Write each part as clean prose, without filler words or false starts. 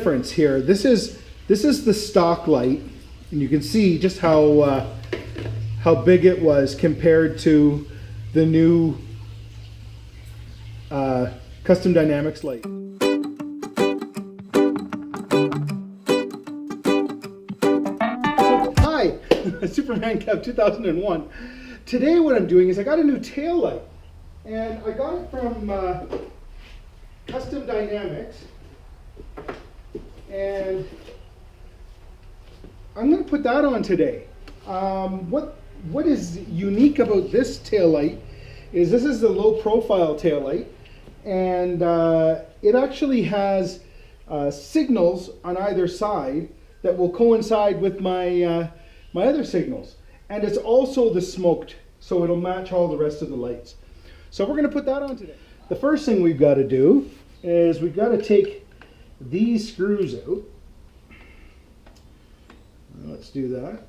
difference here. This is the stock light, and you can see just how big it was compared to the new Custom Dynamics light. So, hi, Superman Kev 2001. Today what I'm doing is I got a new tail light, and I got it from Custom Dynamics, and I'm going to put that on today. What is unique about this tail light is this is the low profile tail light, and it actually has signals on either side that will coincide with my my other signals, and it's also the smoked, so it'll match all the rest of the lights. So we're going to put that on today. The first thing we've got to do is we've got to take these screws out. Let's do that.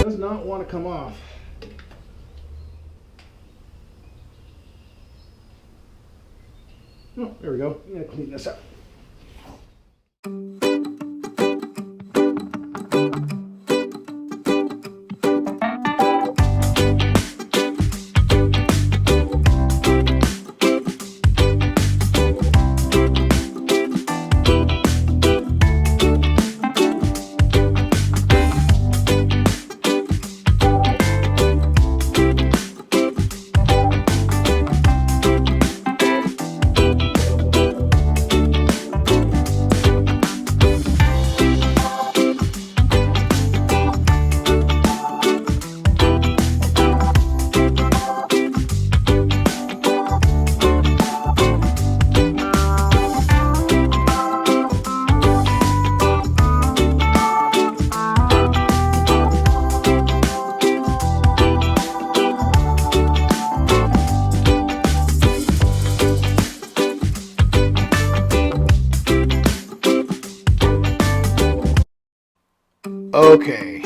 Does not want to come off. Oh, there we go. I'm going to clean this up. Okay,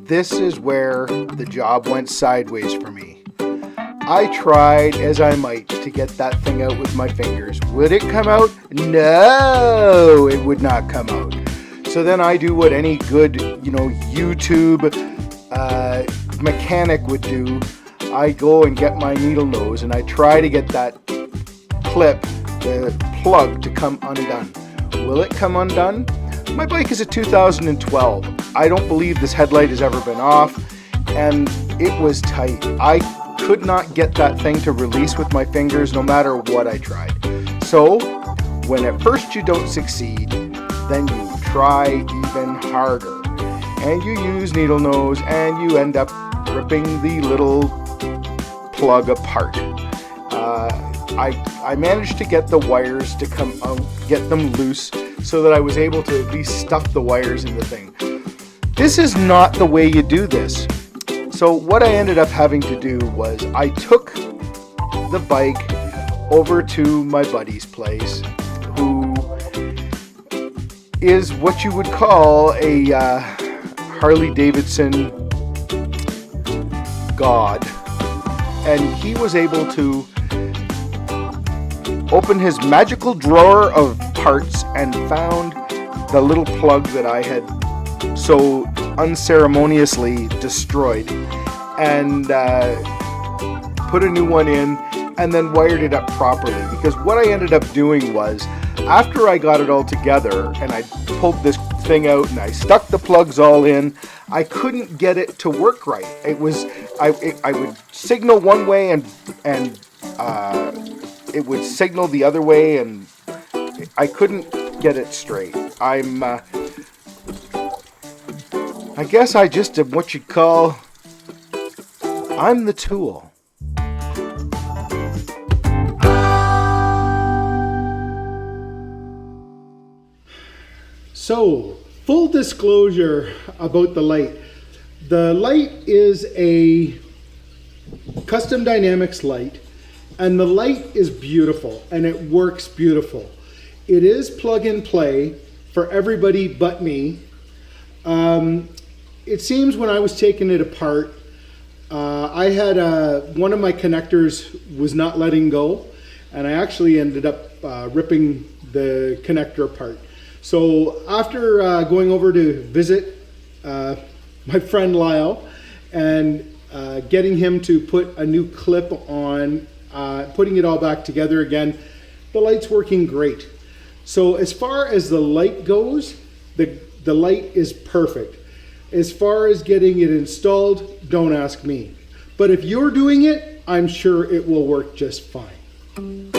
this is where the job went sideways for me. I tried as I might to get that thing out with my fingers. Would it come out? No, it would not come out. So then I do what any good, YouTube mechanic would do. I go and get my needle nose and I try to get that clip, the plug, to come undone. Will it come undone? My bike is a 2012. I don't believe this headlight has ever been off, and it was tight. I could not get that thing to release with my fingers no matter what I tried. So when at first you don't succeed, then you try even harder, and you use needle nose, and you end up ripping the little plug apart. I managed to get the wires to come out, get them loose, so that I was able to at least stuff the wires in the thing. This is not the way you do this. So what I ended up having to do was I took the bike over to my buddy's place, who is what you would call a Harley Davidson god, and he was able to open his magical drawer of parts and found the little plug that I had so unceremoniously destroyed, and put a new one in, and then wired it up properly. Because what I ended up doing was, after I got it all together and I pulled this thing out and I stuck the plugs all in, I couldn't get it to work right. It was I would signal one way and it would signal the other way, and I couldn't get it straight. I guess I just am what you'd call, I'm the tool. So, full disclosure about the light. The light is a Custom Dynamics light, and the light is beautiful and it works beautiful. It is plug and play for everybody but me. It seems when I was taking it apart, I had one of my connectors was not letting go, and I actually ended up ripping the connector apart. So after going over to visit my friend Lyle and getting him to put a new clip on, putting it all back together again, the light's working great. So as far as the light goes, the light is perfect. As far as getting it installed, don't ask me. But if you're doing it, I'm sure it will work just fine.